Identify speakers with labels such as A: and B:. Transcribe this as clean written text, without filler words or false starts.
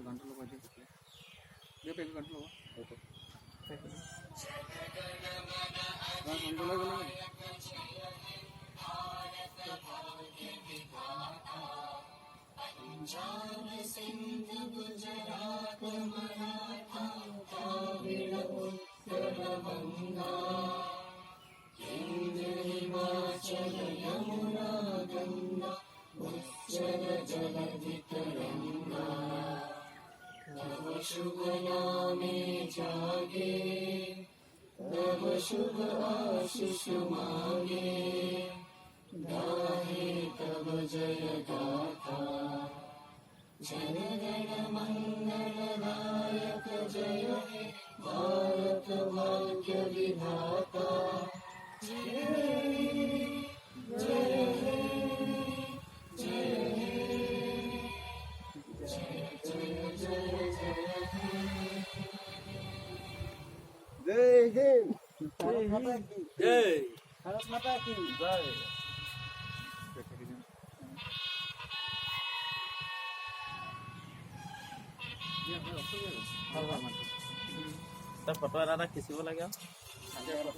A: গানটো লগাই দিয়ে গানটো লগা
B: पंजाब सिंध गुजरात मराठा द्राविड़ उत्कल बंगा इंद्र हिमाचल यमुना गंगा उच्चल जलधि तरंगा तव शुभ नामे जागे तव शुभ आशीष मांगे गाहे तव जय गाथा जनगण मंगलदायक जय हे भारत भाग्य विधाता जय जय जय जय जय
A: जय हिंद
B: जय
A: भारत माता की
B: जय ফটো এটা খিচিব লাগে